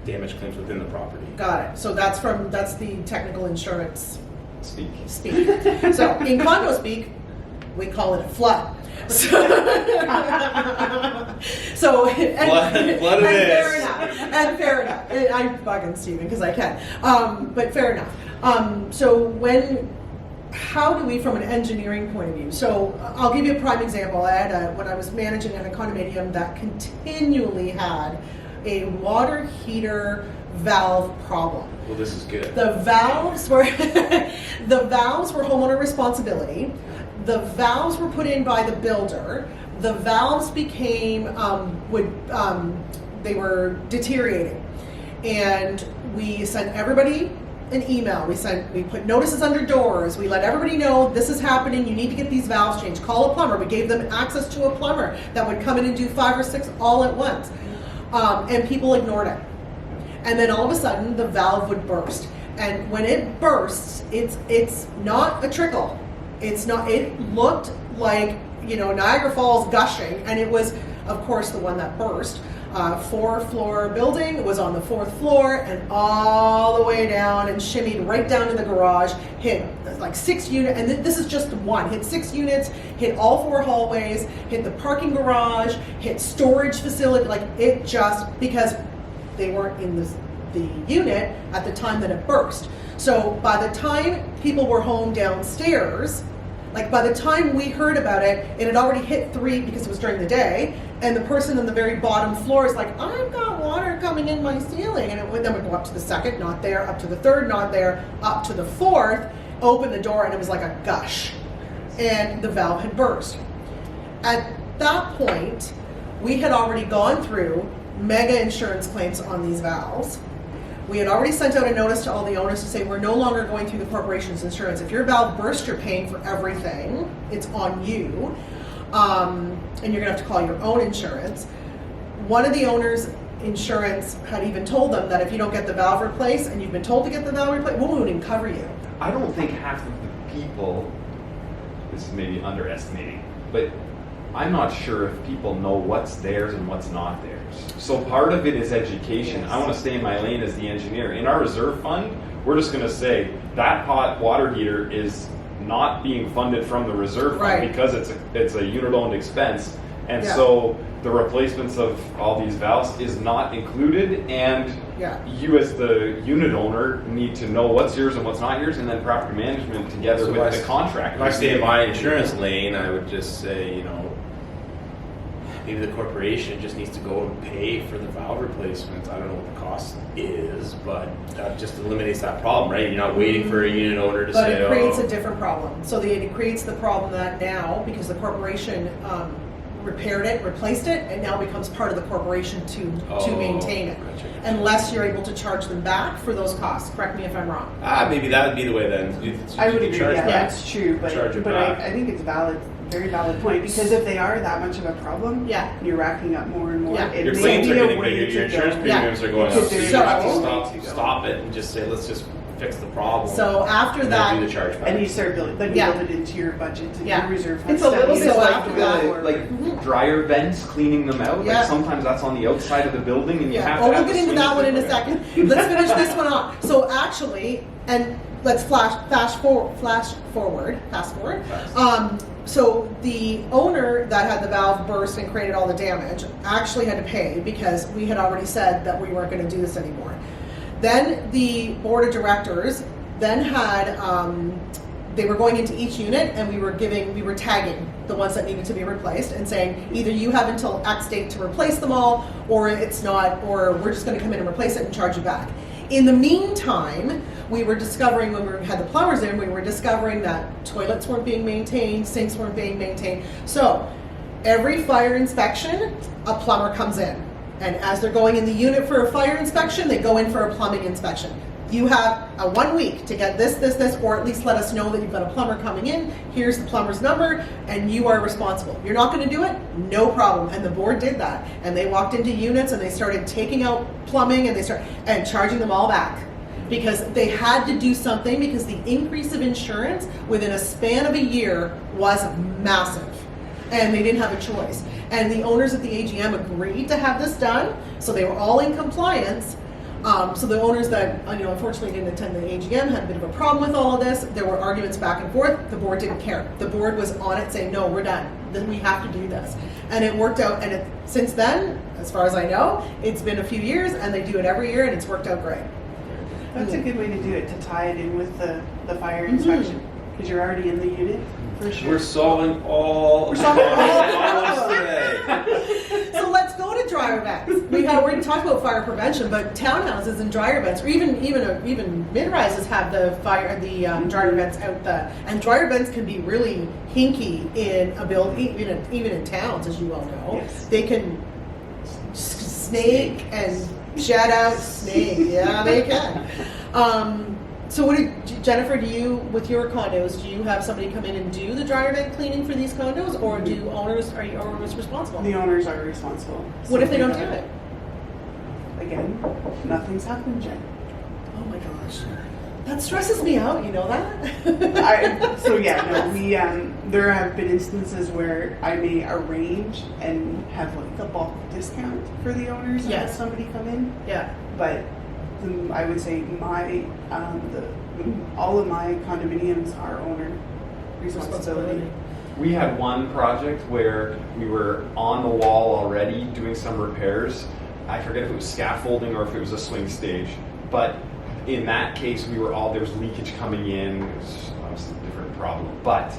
damage claims within the property.
Got it. So that's the technical insurance
Speak.
speak. So in condo speak, we call it a flood. So
Flood it
fair
is.
enough. And fair enough. I'm bugging Stephen because I can. But fair enough. So how do we, from an engineering point of view? So I'll give you a prime example. I had when I was managing at a condominium that continually had a water heater valve problem.
Well, this is good.
The valves were homeowner responsibility. The valves were put in by the builder. The valves became they were deteriorating, and we sent everybody an email. We put notices under doors. We let everybody know this is happening. You need to get these valves changed. Call a plumber. We gave them access to a plumber that would come in and do 5 or 6 all at once, and people ignored it. And then all of a sudden, the valve would burst. And when it bursts, it's not a trickle. It's not. It looked like Niagara Falls gushing, and it was, of course, the one that burst. 4-floor building. It was on the 4th floor and all the way down and shimmied right down to the garage. Hit like 6 units, and this is just one. Hit 6 units. Hit all 4 hallways. Hit the parking garage. Hit storage facility. Like it just because they weren't in the unit at the time that it burst. So by the time people were home downstairs, like by the time we heard about it, it had already hit 3 because it was during the day, and the person on the very bottom floor is like, I've got water coming in my ceiling, and it would go up to the 2nd, not there, up to the 3rd, not there, up to the 4th, open the door, and it was like a gush, and the valve had burst. At that point, we had already gone through mega insurance claims on these valves. We had already sent out a notice to all the owners to say we're no longer going through the corporation's insurance. If your valve burst, you're paying for everything. It's on you. And you're going to have to call your own insurance. One of the owners' insurance had even told them that if you don't get the valve replaced and you've been told to get the valve replaced, we won't even cover you.
I don't think half of the people, this is maybe underestimating, but I'm not sure if people know what's theirs and what's not theirs. So part of it is education.
Yes.
I want to stay in my lane as the engineer. In our reserve fund, we're just going to say that hot water heater is not being funded from the reserve fund
Right.
because it's a unit-owned expense, and
Yeah.
so the replacements of all these valves is not included, and
Yeah.
you as the unit owner need to know what's yours and what's not yours, and then property management together
So
with
if
the contractor.
If I stay in my insurance lane, I would just say, maybe the corporation just needs to go and pay for the valve replacement. I don't know what the cost is, but that just eliminates that problem, right? You're not waiting for a unit owner to
But
say,
it creates
oh,
a different problem. So it creates the problem that now, because the corporation repaired it, replaced it, it now becomes part of the corporation to maintain it.
Gotcha.
Unless you're able to charge them back for those costs. Correct me if I'm wrong.
maybe that would be the way then.
I would
You
agree.
charge
Yeah,
back.
that's true. But
Charge it
but
back.
I think it's valid, very valid point, because if they are that much of a problem,
Yeah.
and you're racking up more and more.
Yeah.
It
Your
may
claims are
be a
getting
way
bigger,
to
your insurance
go.
premiums are going up,
Because
so
there's
you have
so-
to stop it and just say, let's just fix the problem.
So after
and
that,
then do the charge back.
And you start building, then you
Yeah.
build it into your budget, to
Yeah.
your reserve fund.
It's a little
studies.
bit
So
like
after
the
that-
like dryer vents, cleaning them out.
Yeah.
Like sometimes that's on the outside of the building, and you
yeah.
have to.
Oh,
have
we'll
the
get into that one in a
swing
second. Let's finish this one off. So actually, and let's fast forward. So the owner that had the valve burst and created all the damage actually had to pay because we had already said that we weren't going to do this anymore. Then the board of directors then had, they were going into each unit and we were tagging the ones that needed to be replaced and saying either you have until X date to replace them all, or it's not, or we're just going to come in and replace it and charge you back. In the meantime, we were discovering when we had the plumbers in, we were discovering that toilets weren't being maintained, sinks weren't being maintained. So every fire inspection, a plumber comes in. And as they're going in the unit for a fire inspection, they go in for a plumbing inspection. You have a 1 week to get this, or at least let us know that you've got a plumber coming in. Here's the plumber's number, and you are responsible. You're not going to do it? No problem. And the board did that. And they walked into units and they started taking out plumbing and charging them all back. Because they had to do something because the increase of insurance within a span of a year was massive. And they didn't have a choice. And the owners at the AGM agreed to have this done, so they were all in compliance. So the owners that unfortunately didn't attend the AGM had a bit of a problem with all of this. There were arguments back and forth. The board didn't care. The board was on it saying, no, we're done. Then we have to do this. And it worked out. And since then, as far as I know, it's been a few years and they do it every year and it's worked out great.
That's a good way to do it, to tie it in with the fire inspection, because you're already in the unit, for sure.
We're solving all problems today.
So let's go to dryer vents. We already talked about fire prevention, but townhouses and dryer vents, or even mid-rises have the dryer vents out there. And dryer vents can be really hinky in a building, even in towns, as you well know.
Yes.
They can snake and shed out snake. Yeah, they can. So Jennifer, with your condos, do you have somebody come in and do the dryer vent cleaning for these condos, or are you owners responsible?
The owners are responsible.
What if they don't
So,
do it?
Again, nothing's happened yet.
Oh my gosh. That stresses me out, you know that?
There have been instances where I may arrange and have like a bulk discount for the owners and have
Yes.
somebody come in.
Yeah.
But I would say all of my condominiums are owner responsibility.
We had one project where we were on the wall already doing some repairs. I forget if it was scaffolding or if it was a swing stage, but in that case there was leakage coming in. It was obviously a different problem, but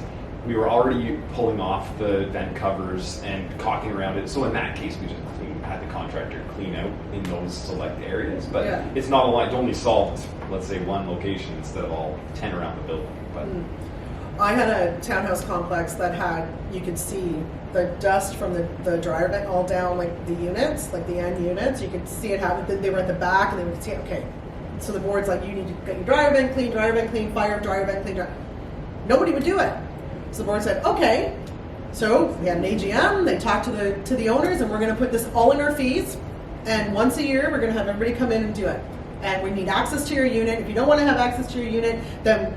we were already pulling off the vent covers and caulking around it. So in that case, we just had the contractor clean out in those select areas. But
Yeah.
it's not it only solved, let's say, one location instead of all 10 around the building. But
I had a townhouse complex that you could see the dust from the dryer vent all down like the units, like the end units. You could see it happen. They were at the back and they would see, okay. So the board's like, you need to get your dryer vent clean, fire, dryer vent clean. Nobody would do it. So the board said, okay. So we had an AGM, they talked to the owners, and we're going to put this all in our fees. And once a year, we're going to have everybody come in and do it. And we need access to your unit. If you don't want to have access to your unit, then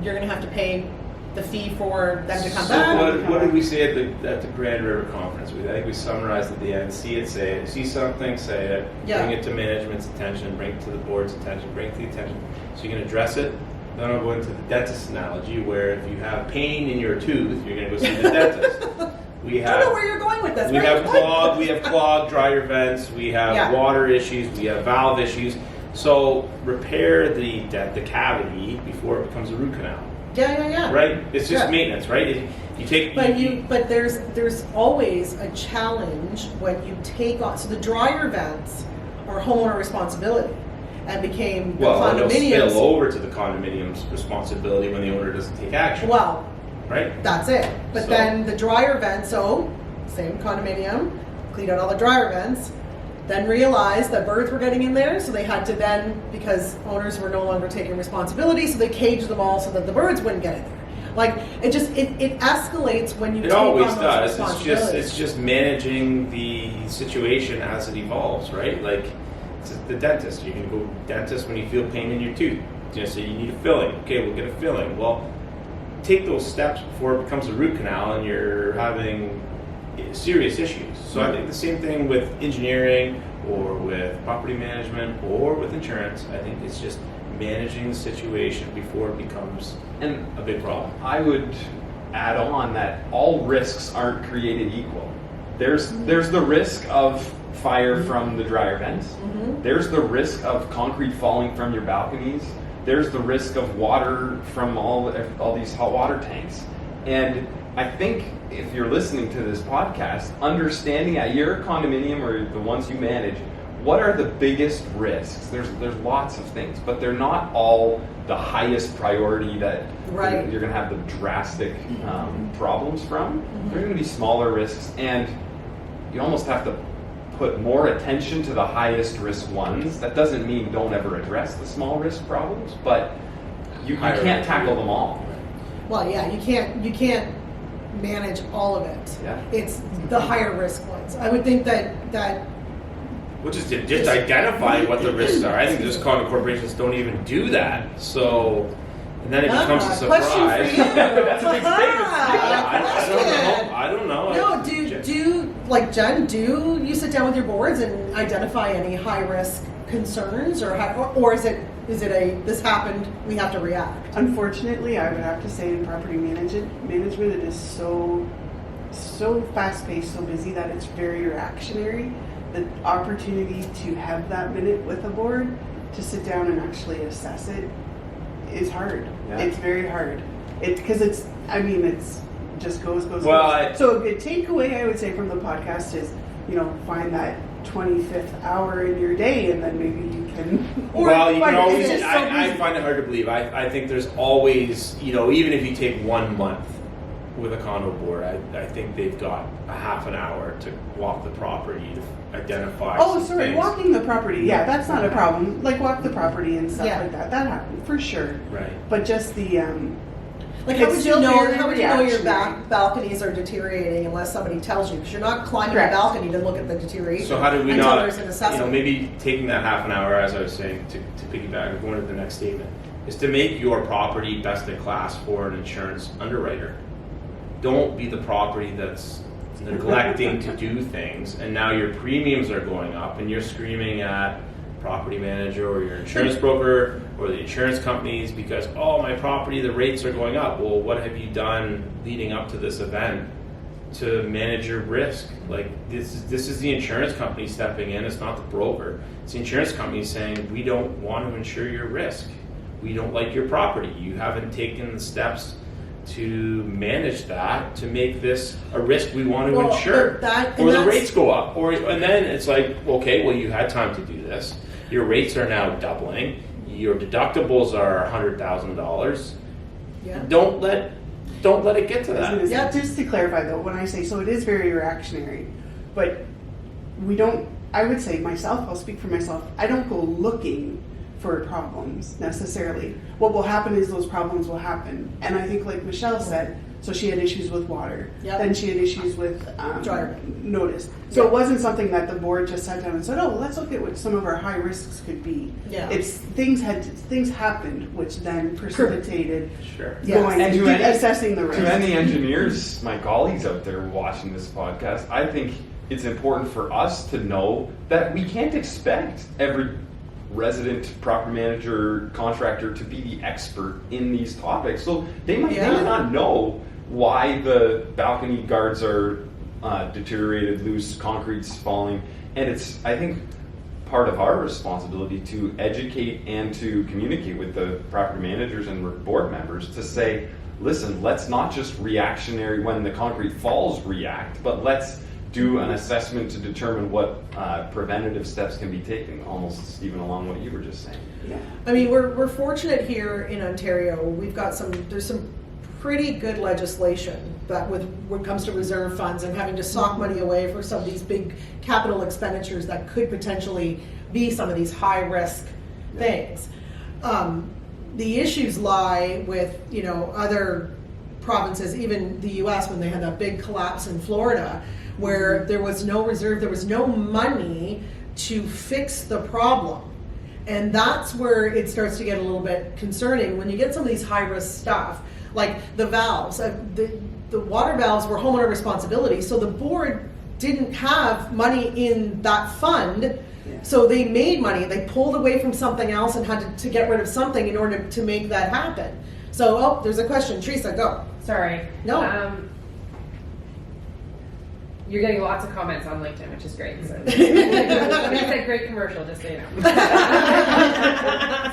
you're going to have to pay the fee for them to come back.
So what did we say at the Grand River Conference? I think we summarized at the end. See it, say it. See something, say it.
Yeah.
Bring it to management's attention. Bring it to the board's attention. Bring it to the attention. So you can address it. Then I'll go into the dentist analogy, where if you have pain in your tooth, you're going to go see the dentist.
I don't know where you're going with this.
We have clogged dryer vents. We have water issues. We have valve issues. So repair the cavity before it becomes a root canal.
Yeah.
right? It's just
Yeah.
maintenance, right? You take.
But there's always a challenge when you take on. So the dryer vents are homeowner responsibility, and became the
Well, it'll
condominiums.
spill over to the condominium's responsibility when the owner doesn't take action.
Well,
right?
that's it. But
So-
then the dryer vent. So same condominium, cleaned out all the dryer vents. Then realized that birds were getting in there, so they had to then, because owners were no longer taking responsibility, so they caged them all so that the birds wouldn't get in there. Like it escalates when you
It
take
always
on those
does.
responsibilities.
It's just managing the situation as it evolves, right? Like it's the dentist. You can go to the dentist when you feel pain in your tooth. So you need a filling. Okay, we'll get a filling. Well, take those steps before it becomes a root canal and you're having serious issues. So I think the same thing with engineering or with property management or with insurance. I think it's just managing the situation before it becomes a big problem.
I would add on that all risks aren't created equal. There's the risk of fire from the dryer vents. There's the risk of concrete falling from your balconies. There's the risk of water from all these hot water tanks. And I think if you're listening to this podcast, understanding at your condominium or the ones you manage, what are the biggest risks? There's lots of things, but they're not all the highest priority that
Right.
you're going to have the drastic problems from. There are going to be smaller risks, and you almost have to put more attention to the highest risk ones. That doesn't mean don't ever address the small risk problems, but you can't tackle them all.
Well, yeah, you can't manage all of it.
Yeah.
It's the higher risk ones. I would think that
Which is just identifying what the risks are. I think those condo corporations don't even do that. So, and then it becomes a surprise.
Question for you.
That's a big statement.
I don't know.
No, do like Jen? Do you sit down with your boards and identify any high risk concerns, or is it a this happened, we have to react?
Unfortunately, I would have to say in property management, it is so fast paced, so busy that it's very reactionary. The opportunity to have that minute with a board to sit down and actually assess it is hard.
Yeah.
It's very hard. Because it's just goes.
Well,
So a good takeaway I would say from the podcast is, find that 25th hour in your day, and then maybe you can.
Well, you can always.
It's just so
I
busy.
find it hard to believe. I think there's always, even if you take 1 month with a condo board, I think they've got a half an hour to walk the property to identify.
Oh,
some
sorry,
things.
walking the property. Yeah, that's not a problem. Like walk the property and stuff
Yeah.
like that. That happened for sure.
Right.
But just the
Like how
It's
would you
still
know?
very
How would you know your
reactionary.
balconies are deteriorating unless somebody tells you? Because you're not climbing
Correct.
the balcony to look at the deterioration.
So how do we
until
not,
there's an assessment.
maybe taking that half an hour, as I was saying, to piggyback, going to the next statement, is to make your property best in class for an insurance underwriter. Don't be the property that's neglecting to do things, and now your premiums are going up, and you're screaming at property manager or your insurance broker or the insurance companies because, oh, my property, the rates are going up. Well, what have you done leading up to this event to manage your risk? Like this is the insurance company stepping in. It's not the broker. It's the insurance company saying, we don't want to insure your risk. We don't like your property. You haven't taken the steps to manage that, to make this a risk we want to
Well,
insure.
but
Or the
that's-
rates go up. And then it's like, okay, well, you had time to do this. Your rates are now doubling. Your deductibles are $100,000.
Yeah.
Don't let it get to that.
Yeah.
Just to clarify though, when I say so, it is very reactionary, but we don't. I would say myself. I'll speak for myself. I don't go looking for problems necessarily. What will happen is those problems will happen, and I think, like Michelle said, so she had issues with water.
Yep.
Then she had issues with
Dryer.
notice. So it wasn't something that the board just sat down and said, "Oh, let's look at what some of our high risks could be."
Yeah.
It's things happened, which then precipitated
Sure.
Yes.
going
And
and
to any-
assessing the risk.
To any engineers, my colleagues out there watching this podcast, I think it's important for us to know that we can't expect every resident, property manager, contractor to be the expert in these topics. So they might not know why the balcony guards are deteriorated, loose, concrete's falling. And I think part of our responsibility to educate and to communicate with the property managers and board members to say, listen, let's not just reactionary when the concrete falls react, but let's do an assessment to determine what preventative steps can be taken, almost, Stephen, along what you were just saying.
Yeah.
I mean, we're fortunate here in Ontario. We've got there's some pretty good legislation that when it comes to reserve funds and having to sock money away for some of these big capital expenditures that could potentially be some of these high risk things. The issues lie with, other provinces, even the US, when they had that big collapse in Florida, where there was no reserve, there was no money to fix the problem. And that's where it starts to get a little bit concerning when you get some of these high risk stuff, like the valves. The water valves were homeowner responsibility, so the board didn't have money in that fund. So they made money, they pulled away from something else and had to get rid of something in order to make that happen. So, there's a question. Teresa, go.
Sorry.
No.
You're getting lots of comments on LinkedIn, which is great. So. Somebody said great commercial, just so you know.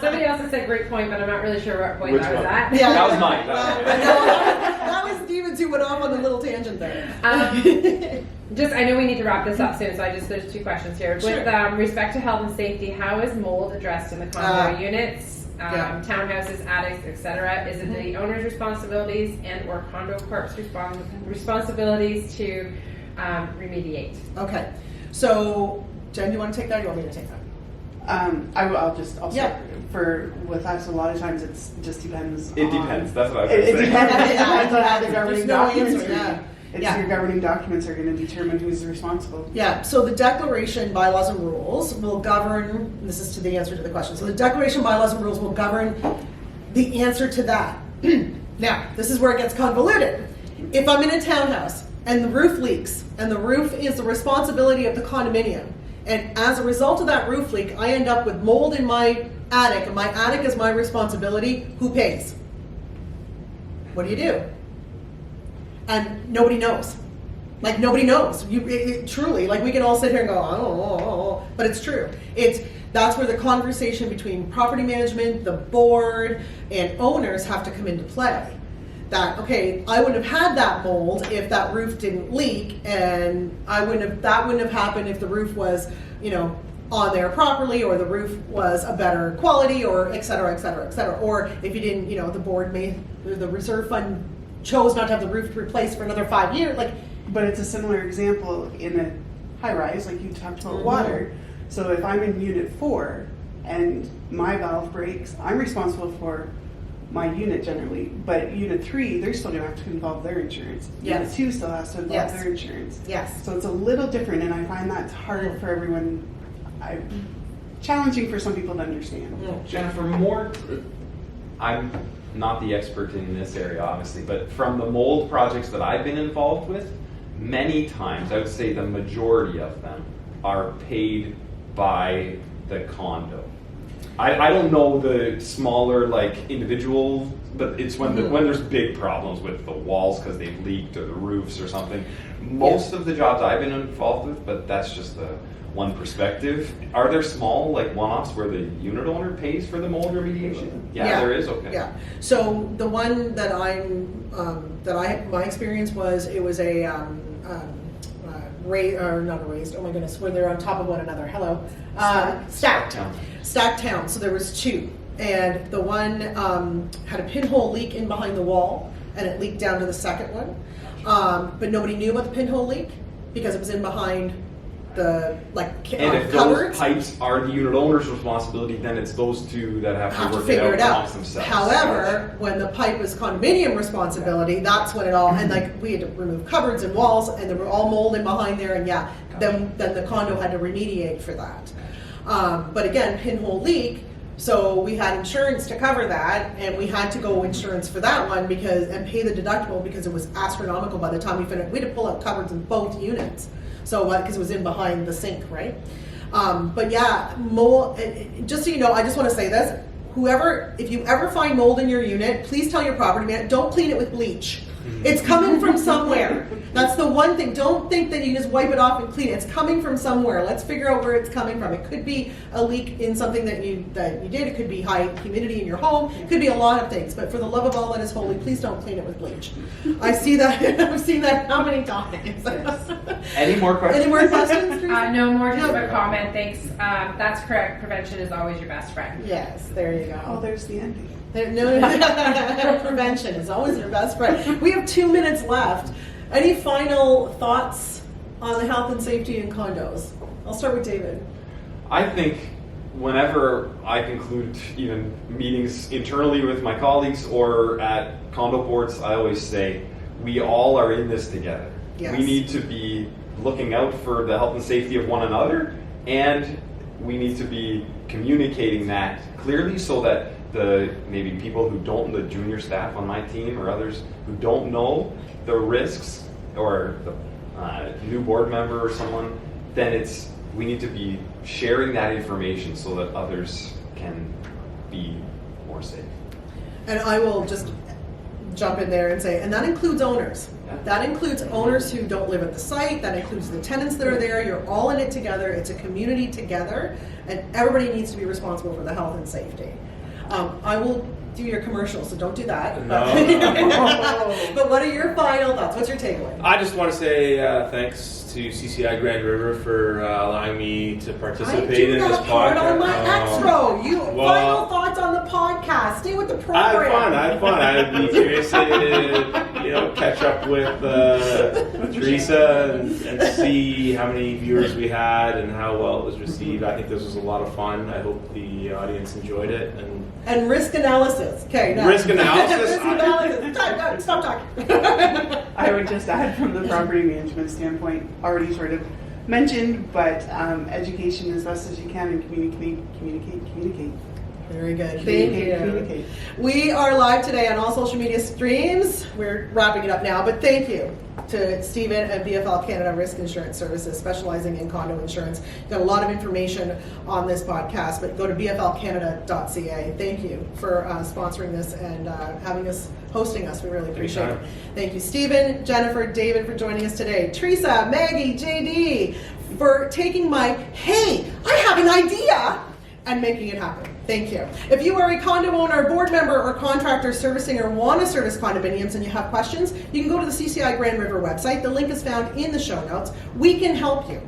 Somebody else has said great point, but I'm not really sure what point
Which
that was
one?
at.
Yeah.
That was mine.
That was Stevens who went off on a little tangent there.
I know we need to wrap this up soon, so there's two questions here.
Sure.
With respect to health and safety, how is mold addressed in the condo units,
Yeah.
townhouses, attics, etc.? Is it the owner's responsibilities and or condo corp's responsibilities to remediate?
Okay. So, Jen, do you want to take that or you want me to take that?
I'll start.
Yeah.
With us, a lot of times it just depends.
It depends. That's what I was
It
going to say.
depends on how the
There's
governing
no
documents
answer, yeah.
Your governing documents are going to determine who's responsible.
Yeah, so the declaration, bylaws, and rules will govern, this is to the answer to the question, so the declaration, bylaws, and rules will govern the answer to that. Now, this is where it gets convoluted. If I'm in a townhouse and the roof leaks, and the roof is the responsibility of the condominium, and as a result of that roof leak, I end up with mold in my attic, and my attic is my responsibility, who pays? What do? And nobody knows. Like, nobody knows. Truly, like, we can all sit here and go, oh, but it's true. That's where the conversation between property management, the board, and owners have to come into play. That, okay, I wouldn't have had that mold if that roof didn't leak, and that wouldn't have happened if the roof was, on there properly, or the roof was a better quality, or et cetera, et cetera, et cetera. Or if you didn't, the reserve fund chose not to have the roof replaced for another 5 years.
But it's a similar example in a high rise, like you talked about water. So if I'm in unit 4 and my valve breaks, I'm responsible for my unit generally. But unit 3, they're still going to have to involve their insurance.
Yes.
Unit 2 still has to involve their insurance.
Yes.
So it's a little different, and I find that's hard for everyone. Challenging for some people to understand.
Jennifer, I'm not the expert in this area, obviously, but from the mold projects that I've been involved with, many times, I would say the majority of them are paid by the condo. I don't know the smaller, individual, but it's when there's big problems with the walls because they've leaked or the roofs or something. Most of the jobs I've been involved with, but that's just the one perspective. Are there small, one-offs where the unit owner pays for the mold remediation? Yeah, there is. Okay.
Yeah. So the one that my experience was, it was a not a raised. Oh my goodness, where they're on top of one another. Hello, stacked town. So there was 2, and the one had a pinhole leak in behind the wall, and it leaked down to the second one. But nobody knew about the pinhole leak because it was in behind the
and if
cupboards.
those pipes are the unit owner's responsibility, then it's those 2 that have to work
figure it out
amongst themselves.
However, when the pipe was condominium responsibility, that's when it all, and we had to remove cupboards and walls, and there were all mold in behind there, and then the condo had to remediate for that. But again, pinhole leak, so we had insurance to cover that, and we had to go insurance for that one and pay the deductible because it was astronomical by the time we finished. We had to pull out cupboards in both units. So, because it was in behind the sink, right? But yeah, mold, just so you know, I just want to say this. If you ever find mold in your unit, please tell your property man, don't clean it with bleach. It's coming from somewhere. That's the one thing. Don't think that you just wipe it off and clean it. It's coming from somewhere. Let's figure out where it's coming from. It could be a leak in something that you did. It could be high humidity in your home. It could be a lot of things. But for the love of all that is holy, please don't clean it with bleach. I see that. I've seen that how many times?
Any more questions?
Any more questions? Teresa?
No more, just a comment. Thanks. That's correct. Prevention is always your best friend.
Yes, there you
Oh,
go.
there's the ending.
Prevention is always your best friend. We have 2 minutes left. Any final thoughts on the health and safety in condos? I'll start with David.
I think whenever I conclude even meetings internally with my colleagues or at condo boards, I always say, we all are in this together.
Yes.
We need to be looking out for the health and safety of one another, and we need to be communicating that clearly so that the maybe people who don't, the junior staff on my team or others who don't know the risks, or the new board member or someone, then we need to be sharing that information so that others can be more safe.
And I will just jump in there and say, and that includes owners.
Yeah.
That includes owners who don't live at the site. That includes the tenants that are there. You're all in it together. It's a community together, and everybody needs to be responsible for the health and safety. I will do your commercial, so don't do that.
No.
But what are your final thoughts? What's your takeaway?
I just want to say thanks to CCI Grand River for allowing me to
I
participate
do
in this
that part
podcast.
on my extro. You
well,
final thoughts on the podcast. Stay with the program.
I had fun. I'd be curious to catch up with Teresa and see how many viewers we had and how well it was received. I think this was a lot of fun. I hope the audience enjoyed it.
And risk analysis. Okay, now.
Risk analysis?
Risk analysis. Stop talking.
I would just add from the property management standpoint, already sort of mentioned, but education as best as you can and communicate.
Very good. Thank you.
Communicate.
We are live today on all social media streams. We're wrapping it up now, but thank you to Stephen at BFL Canada Risk Insurance Services, specializing in condo insurance. You've got a lot of information on this podcast, but go to bflcanada.ca. Thank you for sponsoring this and hosting us. We really appreciate it. Thank you, Stephen, Jennifer, David, for joining us today. Teresa, Maggie, JD, for taking my, hey, I have an idea, and making it happen. Thank you. If you are a condo owner, board member, or contractor servicing or want to service condominiums and you have questions, you can go to the CCI Grand River website. The link is found in the show notes. We can help you.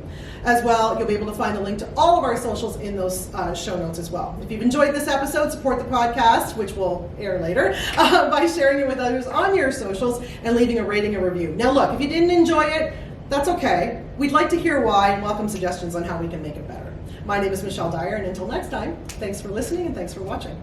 As well, you'll be able to find the link to all of our socials in those show notes as well. If you've enjoyed this episode, support the podcast, which will air later, by sharing it with others on your socials and leaving a rating and review. Now look, if you didn't enjoy it, that's okay. We'd like to hear why and welcome suggestions on how we can make it better. My name is Michelle Dyer, and until next time, thanks for listening and thanks for watching.